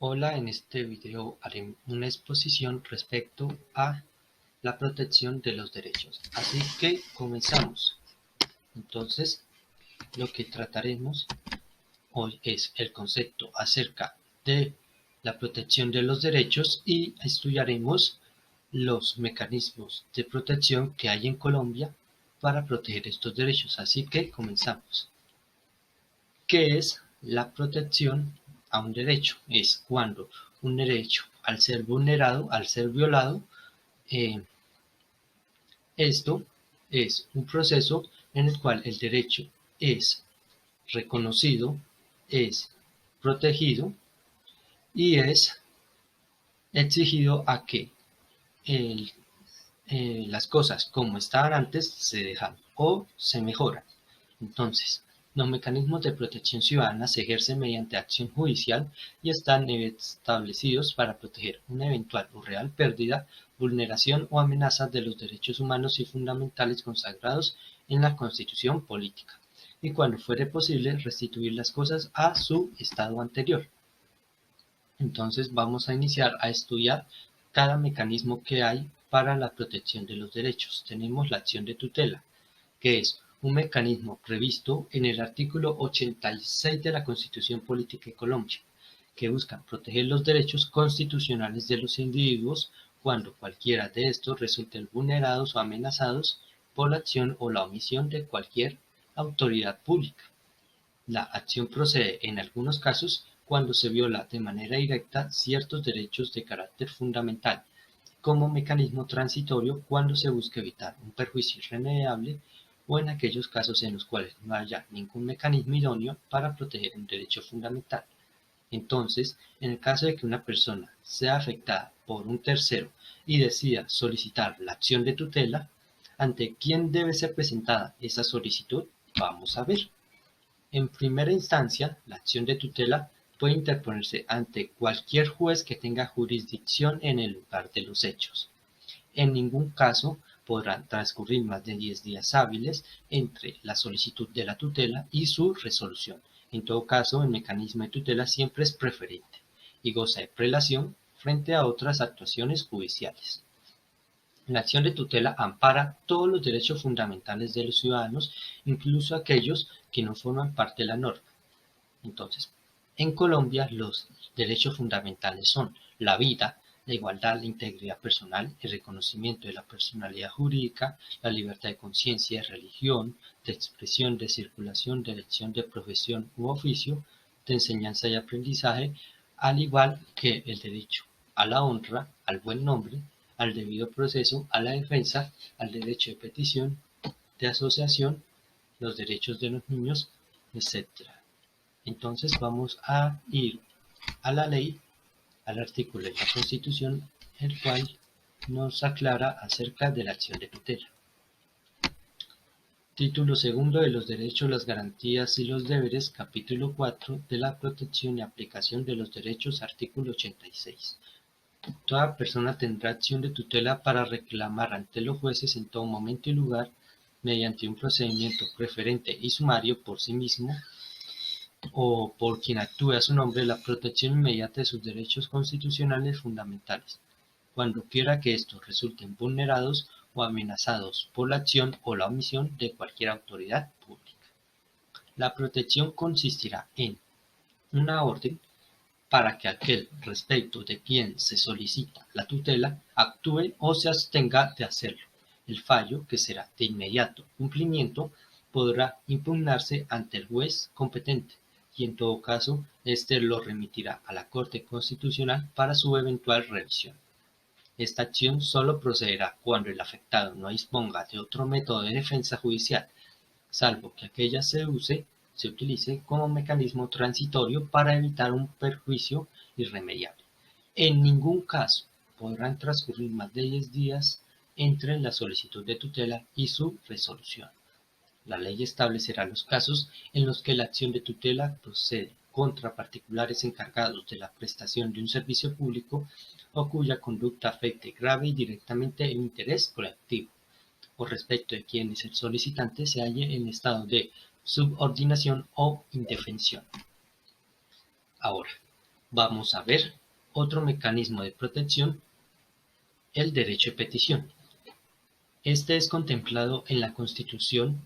Hola, en este video haré una exposición respecto a la protección de los derechos. Así que comenzamos. Entonces, lo que trataremos hoy es el concepto acerca de la protección de los derechos y estudiaremos los mecanismos de protección que hay en Colombia para proteger estos derechos. Así que comenzamos. ¿Qué es la protección a un derecho? Es cuando un derecho, al ser vulnerado, al ser violado, eh, esto es un proceso en el cual el derecho es reconocido, es protegido y es exigido a que el, las cosas como estaban antes se dejan o se mejoran. Entonces, los mecanismos de protección ciudadana se ejercen mediante acción judicial y están establecidos para proteger una eventual o real pérdida, vulneración o amenaza de los derechos humanos y fundamentales consagrados en la Constitución política, y cuando fuere posible restituir las cosas a su estado anterior. Entonces vamos a iniciar a estudiar cada mecanismo que hay para la protección de los derechos. Tenemos la acción de tutela, que es un mecanismo previsto en el artículo 86 de la Constitución Política de Colombia, que busca proteger los derechos constitucionales de los individuos cuando cualquiera de estos resulten vulnerados o amenazados por la acción o la omisión de cualquier autoridad pública. La acción procede en algunos casos cuando se viola de manera directa ciertos derechos de carácter fundamental, como mecanismo transitorio cuando se busca evitar un perjuicio irremediable o en aquellos casos en los cuales no haya ningún mecanismo idóneo para proteger un derecho fundamental. Entonces, en el caso de que una persona sea afectada por un tercero y decida solicitar la acción de tutela, ¿ante quién debe ser presentada esa solicitud? Vamos a ver. En primera instancia, la acción de tutela puede interponerse ante cualquier juez que tenga jurisdicción en el lugar de los hechos. En ningún caso podrán transcurrir más de 10 días hábiles entre la solicitud de la tutela y su resolución. En todo caso, el mecanismo de tutela siempre es preferente y goza de prelación frente a otras actuaciones judiciales. La acción de tutela ampara todos los derechos fundamentales de los ciudadanos, incluso aquellos que no forman parte de la norma. Entonces, en Colombia los derechos fundamentales son la vida, la igualdad, la integridad personal, el reconocimiento de la personalidad jurídica, la libertad de conciencia, de religión, de expresión, de circulación, de elección de profesión u oficio, de enseñanza y aprendizaje, al igual que el derecho a la honra, al buen nombre, al debido proceso, a la defensa, al derecho de petición, de asociación, los derechos de los niños, etc. Entonces vamos a ir a la ley, al artículo de la Constitución, el cual nos aclara acerca de la acción de tutela. Título segundo de los derechos, las garantías y los deberes, capítulo 4 de la protección y aplicación de los derechos, artículo 86. Toda persona tendrá acción de tutela para reclamar ante los jueces en todo momento y lugar, mediante un procedimiento preferente y sumario por sí mismo, o por quien actúe a su nombre, la protección inmediata de sus derechos constitucionales fundamentales, cuando quiera que estos resulten vulnerados o amenazados por la acción o la omisión de cualquier autoridad pública. La protección consistirá en una orden para que aquel respecto de quien se solicita la tutela actúe o se abstenga de hacerlo. El fallo, que será de inmediato cumplimiento, podrá impugnarse ante el juez competente y en todo caso éste lo remitirá a la Corte Constitucional para su eventual revisión. Esta acción solo procederá cuando el afectado no disponga de otro método de defensa judicial, salvo que aquella se utilice como mecanismo transitorio para evitar un perjuicio irremediable. En ningún caso podrán transcurrir más de 10 días entre la solicitud de tutela y su resolución. La ley establecerá los casos en los que la acción de tutela procede contra particulares encargados de la prestación de un servicio público o cuya conducta afecte grave y directamente el interés colectivo, o respecto de quienes el solicitante se halle en estado de subordinación o indefensión. Ahora, vamos a ver otro mecanismo de protección, el derecho de petición. Este es contemplado en la Constitución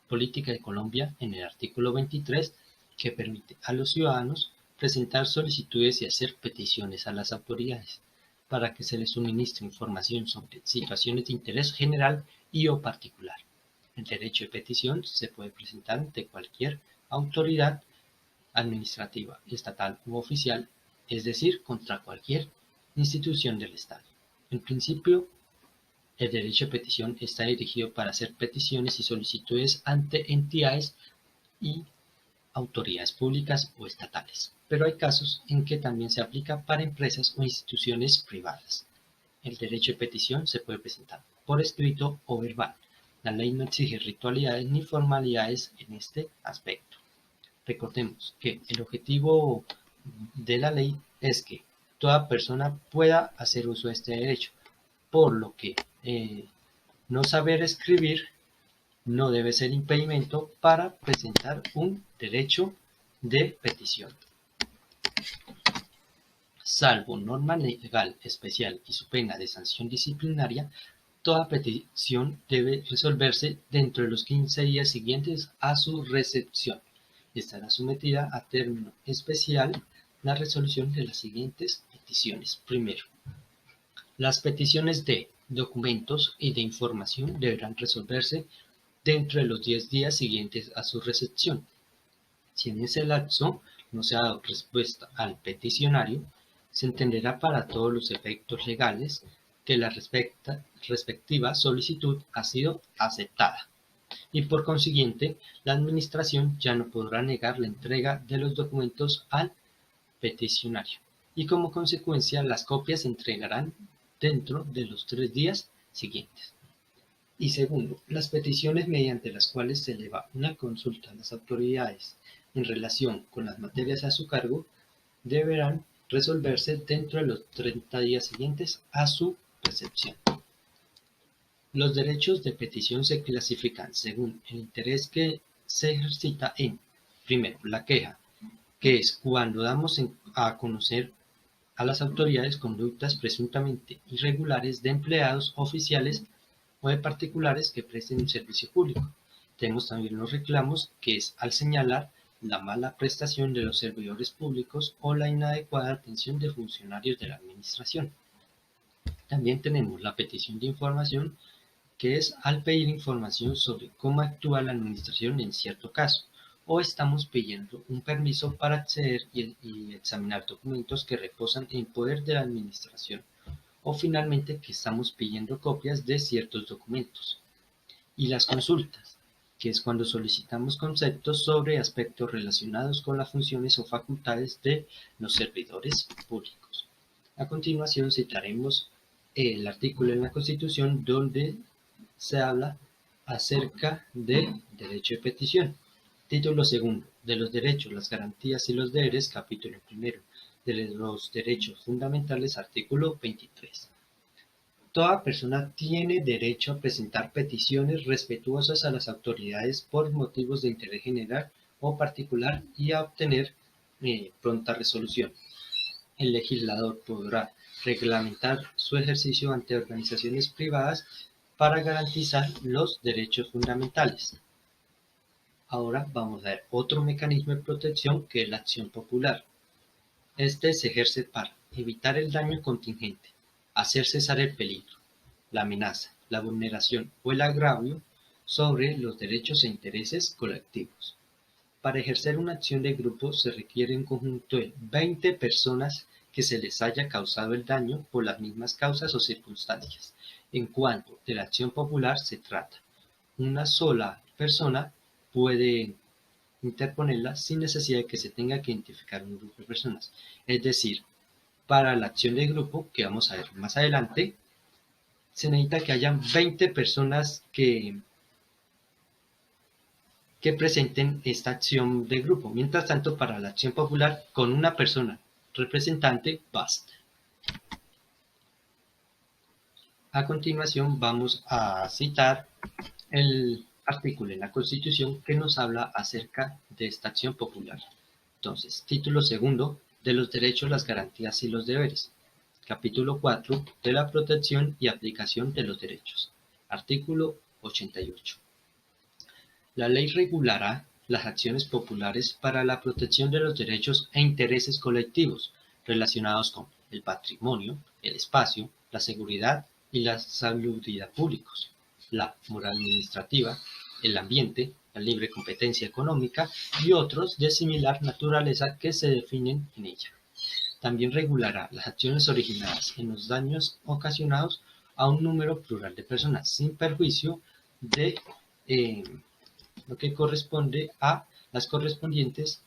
Política de Colombia en el artículo 23, que permite a los ciudadanos presentar solicitudes y hacer peticiones a las autoridades para que se les suministre información sobre situaciones de interés general y o particular. El derecho de petición se puede presentar ante cualquier autoridad administrativa, estatal u oficial, es decir, contra cualquier institución del Estado. En principio, el derecho de petición está dirigido para hacer peticiones y solicitudes ante entidades y autoridades públicas o estatales, pero hay casos en que también se aplica para empresas o instituciones privadas. El derecho de petición se puede presentar por escrito o verbal. La ley no exige ritualidades ni formalidades en este aspecto. Recordemos que el objetivo de la ley es que toda persona pueda hacer uso de este derecho, por lo que no saber escribir no debe ser impedimento para presentar un derecho de petición. Salvo norma legal especial y su pena de sanción disciplinaria, toda petición debe resolverse dentro de los 15 días siguientes a su recepción. Estará sometida a término especial la resolución de las siguientes peticiones. Primero, las peticiones de documentos y de información deberán resolverse dentro de los 10 días siguientes a su recepción. Si en ese lapso no se ha dado respuesta al peticionario, se entenderá para todos los efectos legales que la respectiva solicitud ha sido aceptada y por consiguiente la Administración ya no podrá negar la entrega de los documentos al peticionario y como consecuencia las copias se entregarán dentro de los 3 días siguientes. Y segundo, las peticiones mediante las cuales se eleva una consulta a las autoridades en relación con las materias a su cargo deberán resolverse dentro de los 30 días siguientes a su recepción. Los derechos de petición se clasifican según el interés que se ejercita en, primero, la queja, que es cuando damos a conocer a las autoridades conductas presuntamente irregulares de empleados oficiales o de particulares que presten un servicio público. Tenemos también los reclamos, que es al señalar la mala prestación de los servidores públicos o la inadecuada atención de funcionarios de la administración. También tenemos la petición de información, que es al pedir información sobre cómo actúa la administración en cierto caso, o estamos pidiendo un permiso para acceder y examinar documentos que reposan en poder de la administración, o finalmente que estamos pidiendo copias de ciertos documentos. Y las consultas, que es cuando solicitamos conceptos sobre aspectos relacionados con las funciones o facultades de los servidores públicos. A continuación citaremos el artículo en la Constitución donde se habla acerca del derecho de petición. Título segundo, de los derechos, las garantías y los deberes, capítulo primero, de los derechos fundamentales, artículo 23. Toda persona tiene derecho a presentar peticiones respetuosas a las autoridades por motivos de interés general o particular y a obtener pronta resolución. El legislador podrá reglamentar su ejercicio ante organizaciones privadas para garantizar los derechos fundamentales. Ahora vamos a ver otro mecanismo de protección, que es la acción popular. Este se ejerce para evitar el daño contingente, hacer cesar el peligro, la amenaza, la vulneración o el agravio sobre los derechos e intereses colectivos. Para ejercer una acción de grupo se requiere un conjunto de 20 personas que se les haya causado el daño por las mismas causas o circunstancias. En cuanto de la acción popular se trata, una sola persona puede interponerla sin necesidad de que se tenga que identificar un grupo de personas. Es decir, para la acción de grupo, que vamos a ver más adelante, se necesita que hayan 20 personas que presenten esta acción de grupo. Mientras tanto, para la acción popular, con una persona representante basta. A continuación vamos a citar el artículo en la Constitución que nos habla acerca de esta acción popular. Entonces, título segundo, de los derechos, las garantías y los deberes. Capítulo 4 de la protección y aplicación de los derechos. Artículo 88. La ley regulará las acciones populares para la protección de los derechos e intereses colectivos relacionados con el patrimonio, el espacio, la seguridad y la salubridad públicos, la moral administrativa, el ambiente, la libre competencia económica y otros de similar naturaleza que se definen en ella. También regulará las acciones originadas en los daños ocasionados a un número plural de personas, sin perjuicio de lo que corresponde a las correspondientes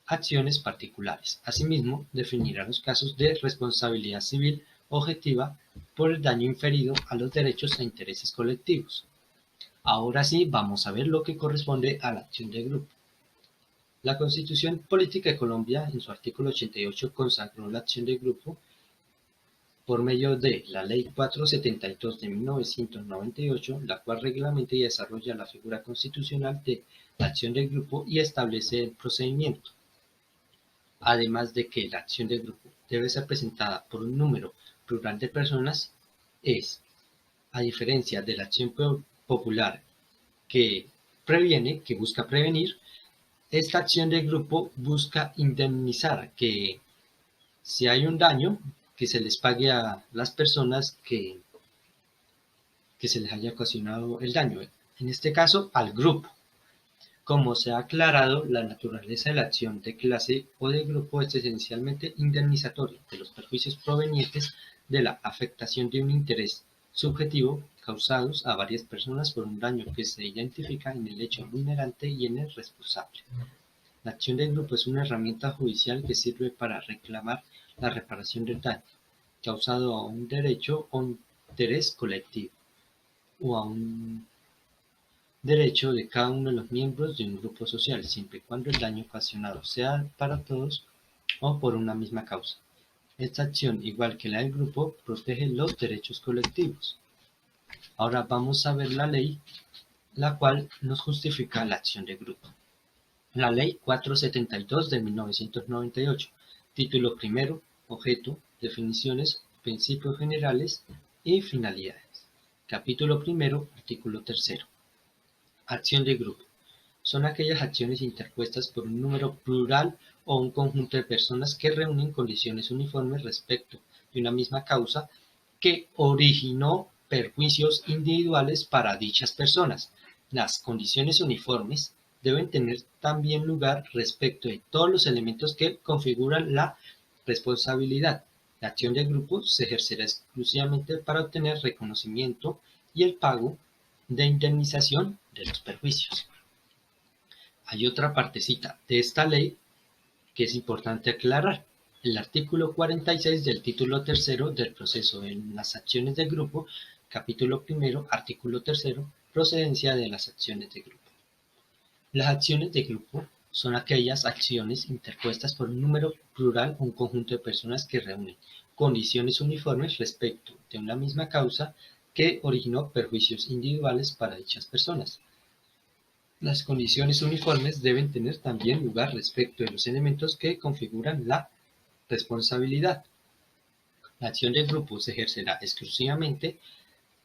acciones particulares. Asimismo, definirá los casos de responsabilidad civil objetiva por el daño inferido a los derechos e intereses colectivos. Ahora sí, vamos a ver lo que corresponde a la acción de grupo. La Constitución Política de Colombia, en su artículo 88, consagró la acción de grupo por medio de la Ley 472 de 1998, la cual reglamenta y desarrolla la figura constitucional de la acción de grupo y establece el procedimiento. Además de que la acción de grupo debe ser presentada por un número plural de personas, a diferencia de la acción popular que busca prevenir, esta acción de grupo busca indemnizar, que si hay un daño, que se les pague a las personas que se les haya ocasionado el daño, en este caso al grupo. Como se ha aclarado, la naturaleza de la acción de clase o de grupo es esencialmente indemnizatoria de los perjuicios provenientes de la afectación de un interés subjetivo causados a varias personas por un daño que se identifica en el hecho vulnerante y en el responsable. La acción de grupo es una herramienta judicial que sirve para reclamar la reparación del daño causado a un derecho o interés colectivo o a un derecho de cada uno de los miembros de un grupo social, siempre y cuando el daño ocasionado sea para todos o por una misma causa. Esta acción, igual que la del grupo, protege los derechos colectivos. Ahora vamos a ver la ley, la cual nos justifica la acción de grupo. La Ley 472 de 1998, título primero, objeto, definiciones, principios generales y finalidades. Capítulo primero, artículo tercero. Acción de grupo. Son aquellas acciones interpuestas por un número plural o un conjunto de personas que reúnen condiciones uniformes respecto de una misma causa que originó perjuicios individuales para dichas personas. Las condiciones uniformes deben tener también lugar respecto de todos los elementos que configuran la responsabilidad. La acción de grupo se ejercerá exclusivamente para obtener reconocimiento y el pago de indemnización de los perjuicios. Hay otra partecita de esta ley que es importante aclarar. El artículo 46 del título tercero del proceso en las acciones de grupo, capítulo primero, artículo tercero, procedencia de las acciones de grupo. Las acciones de grupo son aquellas acciones interpuestas por un número plural o un conjunto de personas que reúnen condiciones uniformes respecto de una misma causa que originó perjuicios individuales para dichas personas. Las condiciones uniformes deben tener también lugar respecto de los elementos que configuran la responsabilidad. La acción de grupo se ejercerá exclusivamente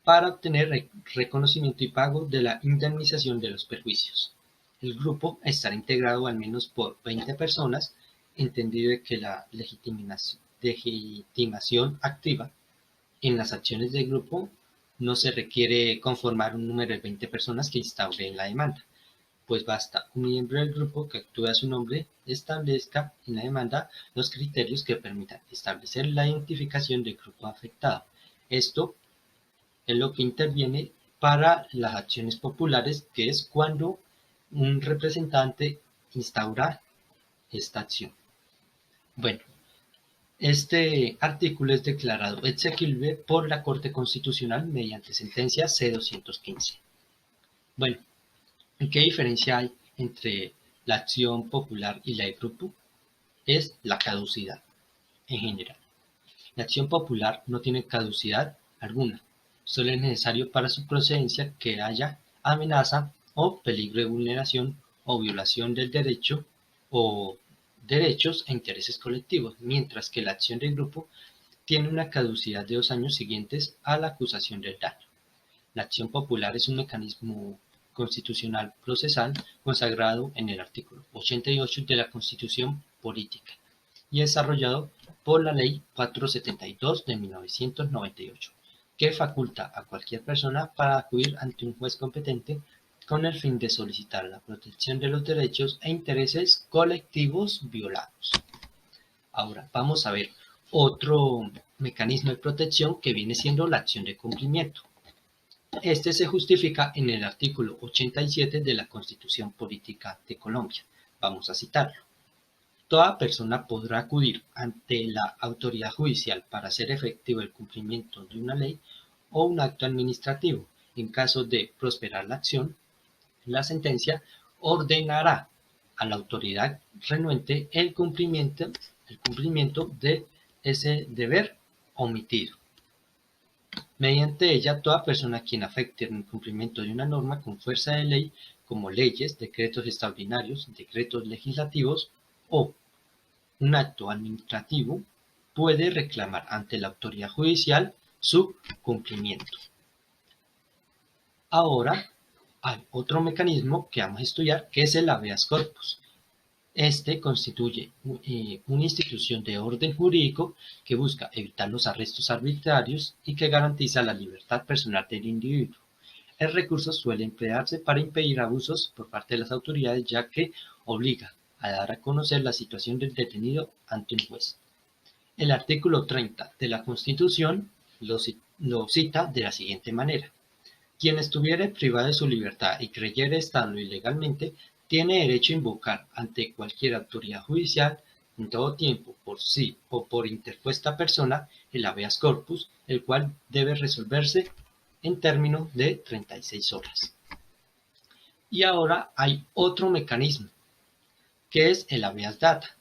para obtener reconocimiento y pago de la indemnización de los perjuicios. El grupo estará integrado al menos por 20 personas, entendido que la legitimación activa en las acciones de grupo no se requiere conformar un número de 20 personas que instauren la demanda, pues basta un miembro del grupo que actúe a su nombre, establezca en la demanda los criterios que permitan establecer la identificación del grupo afectado. Esto es lo que interviene para las acciones populares, que es cuando un representante instaura esta acción. Bueno, este artículo es declarado exequible por la Corte Constitucional mediante sentencia C-215. Bueno, ¿qué diferencia hay entre la acción popular y la de grupo? Es la caducidad, en general. La acción popular no tiene caducidad alguna, solo es necesario para su procedencia que haya amenaza o peligro de vulneración o violación del derecho o derechos e intereses colectivos, mientras que la acción de grupo tiene una caducidad de 2 años siguientes a la acusación del daño. La acción popular es un mecanismo constitucional procesal consagrado en el artículo 88 de la Constitución Política y desarrollado por la Ley 472 de 1998, que faculta a cualquier persona para acudir ante un juez competente con el fin de solicitar la protección de los derechos e intereses colectivos violados. Ahora vamos a ver otro mecanismo de protección que viene siendo la acción de cumplimiento. Este se justifica en el artículo 87 de la Constitución Política de Colombia. Vamos a citarlo. Toda persona podrá acudir ante la autoridad judicial para hacer efectivo el cumplimiento de una ley o un acto administrativo. En caso de prosperar la acción, la sentencia ordenará a la autoridad renuente el cumplimiento de ese deber omitido. Mediante ella, toda persona a quien afecte el cumplimiento de una norma con fuerza de ley, como leyes, decretos extraordinarios, decretos legislativos o un acto administrativo, puede reclamar ante la autoridad judicial su cumplimiento. Ahora hay otro mecanismo que vamos a estudiar, que es el habeas corpus. Este constituye una institución de orden jurídico que busca evitar los arrestos arbitrarios y que garantiza la libertad personal del individuo. El recurso suele emplearse para impedir abusos por parte de las autoridades, ya que obliga a dar a conocer la situación del detenido ante un juez. El artículo 30 de la Constitución lo cita de la siguiente manera. Quien estuviere privado de su libertad y creyere estarlo ilegalmente, tiene derecho a invocar ante cualquier autoridad judicial, en todo tiempo, por sí o por interpuesta persona, el habeas corpus, el cual debe resolverse en términos de 36 horas. Y ahora hay otro mecanismo, que es el habeas data.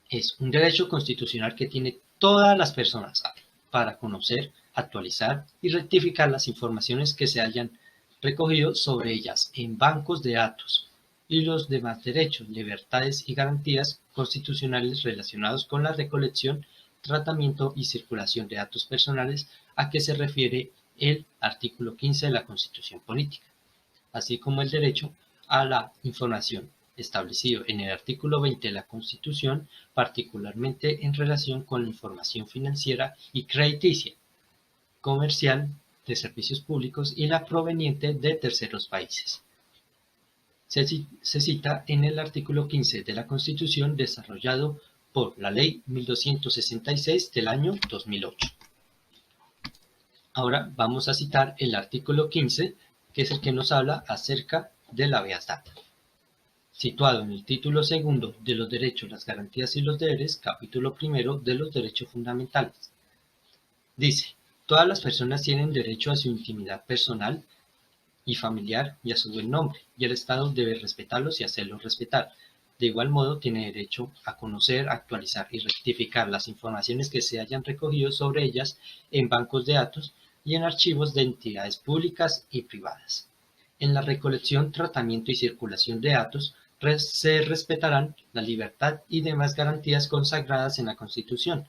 Es un derecho constitucional que tiene todas las personas para conocer, actualizar y rectificar las informaciones que se hayan recogido sobre ellas en bancos de datos y los demás derechos, libertades y garantías constitucionales relacionados con la recolección, tratamiento y circulación de datos personales a que se refiere el artículo 15 de la Constitución Política, así como el derecho a la información establecido en el artículo 20 de la Constitución, particularmente en relación con la información financiera y crediticia, comercial, de servicios públicos y la proveniente de terceros países. Se cita en el artículo 15 de la Constitución desarrollado por la Ley 1266 del año 2008. Ahora vamos a citar el artículo 15, que es el que nos habla acerca del habeas data. Situado en el título segundo de los derechos, las garantías y los deberes, capítulo primero de los derechos fundamentales. Dice, todas las personas tienen derecho a su intimidad personal y familiar y a su buen nombre, y el Estado debe respetarlos y hacerlos respetar. De igual modo, tiene derecho a conocer, actualizar y rectificar las informaciones que se hayan recogido sobre ellas en bancos de datos y en archivos de entidades públicas y privadas. En la recolección, tratamiento y circulación de datos se respetarán la libertad y demás garantías consagradas en la Constitución.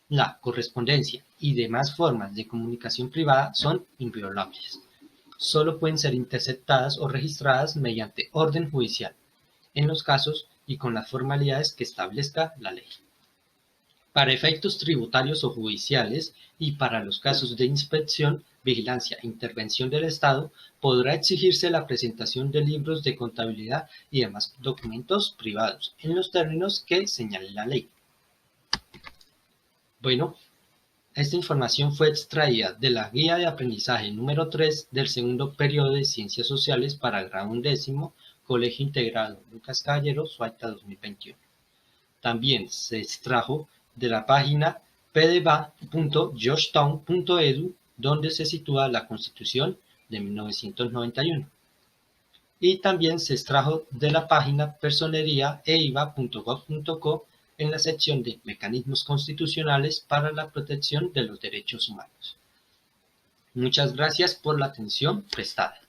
La correspondencia y demás formas de comunicación privada son inviolables. Solo pueden ser interceptadas o registradas mediante orden judicial, en los casos y con las formalidades que establezca la ley. Para efectos tributarios o judiciales y para los casos de inspección, vigilancia e intervención del Estado, podrá exigirse la presentación de libros de contabilidad y demás documentos privados, en los términos que señale la ley. Bueno, esta información fue extraída de la Guía de Aprendizaje número 3 del segundo periodo de Ciencias Sociales para grado 11º, Colegio Integrado Lucas Caballero, Suaita 2021. También se extrajo de la página pdba.georgetown.edu, donde se sitúa la Constitución de 1991. Y también se extrajo de la página personeriaeiva.gov.co en la sección de Mecanismos Constitucionales para la Protección de los Derechos Humanos. Muchas gracias por la atención prestada.